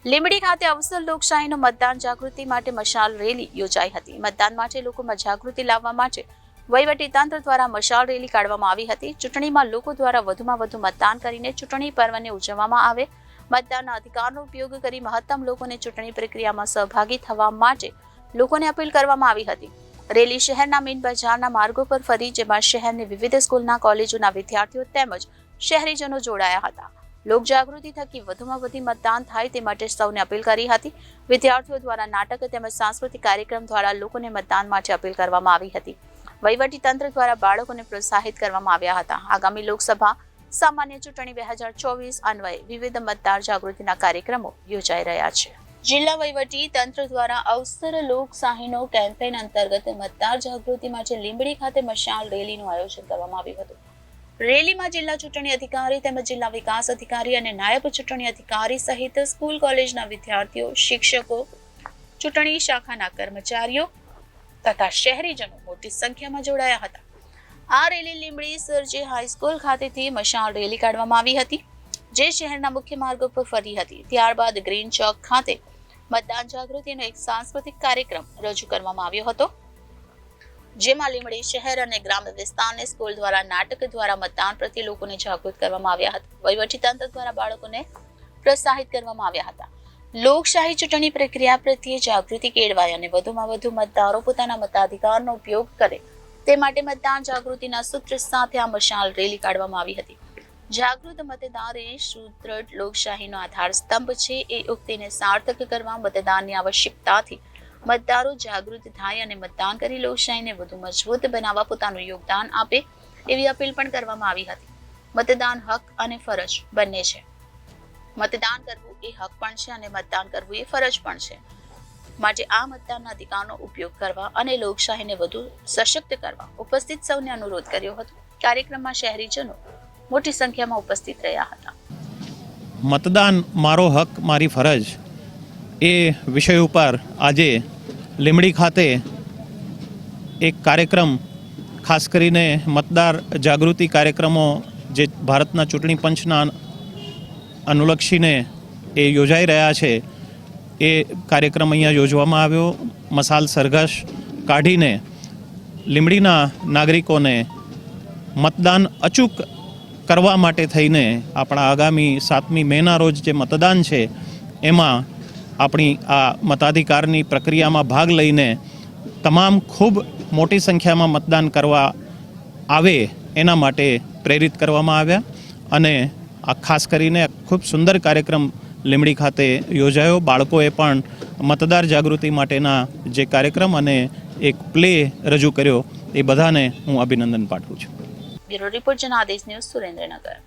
લીંબડી ખાતે અવસર લોકશાહીનો મતદાન જાગૃતિ માટે મશાલ રેલી યોજાઈ હતી। મતદાન માટે લોકોમાં જાગૃતિ લાવવા માટે વહીવટી તંત્ર દ્વારા મશાલ રેલી કાઢવામાં આવી હતી। ચૂંટણીમાં લોકો દ્વારા વધુમાં વધુ મતદાન કરીને ચૂંટણી પર્વને ઉજવવામાં આવે। મતદાનના અધિકારનો ઉપયોગ કરી મહત્તમ લોકોને ચૂંટણી પ્રક્રિયામાં સહભાગી થવા માટે લોકોને અપીલ કરવામાં આવી હતી। રેલી શહેરના મેઇન બજારના માર્ગો પર ફરી, જેમાં શહેરની વિવિધ સ્કૂલના કોલેજોના વિદ્યાર્થીઓ તેમજ શહેરીજનો જોડાયા હતા। લોક જાગૃતિ થકી વધુમાં વધુ મતદાન થાય તે માટે સૌને અપીલ કરી હતી। વિદ્યાર્થીઓ દ્વારા નાટક તેમજ સાંસ્કૃતિક કાર્યક્રમ દ્વારા લોકોને મતદાન માટે અપીલ કરવામાં આવી હતી। વહીવટી તંત્ર દ્વારા બાળકોને પ્રોત્સાહિત કરવામાં આવ્યા હતા। આગામી લોકસભા સામાન્ય ચૂંટણી 2024 અન્વયે વિવિધ મતદાર જાગૃતિના કાર્યક્રમો યોજાઈ રહ્યા છે। જિલ્લા વહીવટી તંત્ર દ્વારા અવસર લોકશાહીનો કેમ્પેઇન અંતર્ગત મતદાર જાગૃતિ માટે લીંબડી ખાતે મશાલ રેલીનું આયોજન કરવામાં આવ્યું હતું। રેલીમાં જિલ્લા ચૂંટણી અધિકારી તેમજ જિલ્લા વિકાસ અધિકારી અને નાયબ ચૂંટણી અધિકારી સહિત સ્કૂલ કોલેજના વિદ્યાર્થીઓ, શિક્ષકો, ચૂંટણી શાખાના કર્મચારીઓ તથા શહેરીજનો મોટી સંખ્યામાં જોડાયા હતા। આ રેલી લીંબડી સરજી હાઈસ્કૂલ ખાતેથી મશાલ રેલી કાઢવામાં આવી હતી, જે શહેરના મુખ્ય માર્ગો પર ફરી હતી। ત્યારબાદ ગ્રીન ચોક ખાતે મતદાન જાગૃતિનો એક સાંસ્કૃતિક કાર્યક્રમ રજૂ કરવામાં આવ્યો હતો, જેમાં લીંબડી શહેર અને ગ્રામ્ય વિસ્તારની સ્કૂલ દ્વારા નાટક દ્વારા મતદાન પ્રત્યે લોકોને જાગૃત કરવામાં આવ્યા હતા। વહીવટી તંત્ર દ્વારા બાળકોને પ્રોત્સાહિત કરવામાં આવ્યા હતા। લોકશાહી ચૂંટણી પ્રક્રિયા પ્રત્યે જાગૃતિ કેળવાય અને વધુમાં વધુ મતદારો પોતાના મતાધિકારનો ઉપયોગ કરે તે માટે મતદાન જાગૃતિના સૂત્ર સાથે આ મશાલ રેલી કાઢવામાં આવી હતી। જાગૃત મતદાર એ સુદૃઢ લોકશાહીનો આધાર સ્તંભ છે એ ઉક્તિને સાર્થક કરવા મતદાનની આવશ્યકતાથી મતદારો જાગૃત થાય અને મતદાન કરી લોકશાહીને વધુ મજબૂત બનાવવા પોતાનું યોગદાન આપે એવી અપીલ પણ કરવામાં આવી હતી। મતદાન હક અને ફરજ બંને છે। મતદાન કરવું એ હક પણ છે અને મતદાન કરવું એ ફરજ પણ છે, માટે આ મતદાનના અધિકારનો ઉપયોગ કરવા અને લોકશાહીને વધુ સશક્ત કરવા ઉપસ્થિત સૌને અનુરોધ કર્યો હતો। કાર્યક્રમમાં શહેરીજનો મોટી સંખ્યામાં ઉપસ્થિત રહ્યા હતા। મતદાન મારો હક મારી ફરજ એ વિષય ઉપર આજે લીંબડી ખાતે એક કાર્યક્રમ, ખાસ કરીને મતદાર જાગૃતિ કાર્યક્રમો જે ભારતના ચૂંટણી પંચના અનુલક્ષીને એ યોજાઈ રહ્યા છે, એ કાર્યક્રમ અહીંયા યોજવામાં આવ્યો। મશાલ સરઘસ કાઢીને લીંબડીના નાગરિકોને મતદાન અચૂક કરવા માટે થઈને આપણા આગામી 7મી મેના રોજ જે મતદાન છે એમાં આપણી આ મતાધિકારની પ્રક્રિયામાં ભાગ લઈને તમામ ખૂબ મોટી સંખ્યામાં મતદાન કરવા આવે એના માટે પ્રેરિત કરવામાં આવ્યા અને આ ખાસ કરીને ખૂબ સુંદર કાર્યક્રમ લીંબડી ખાતે યોજાયો। બાળકોએ પણ મતદાર જાગૃતિ માટેના જે કાર્યક્રમ અને એક પ્લે રજૂ કર્યો એ બધાને હું અભિનંદન પાઠવું છું। Bureau report Janadesh news, Surendranagar.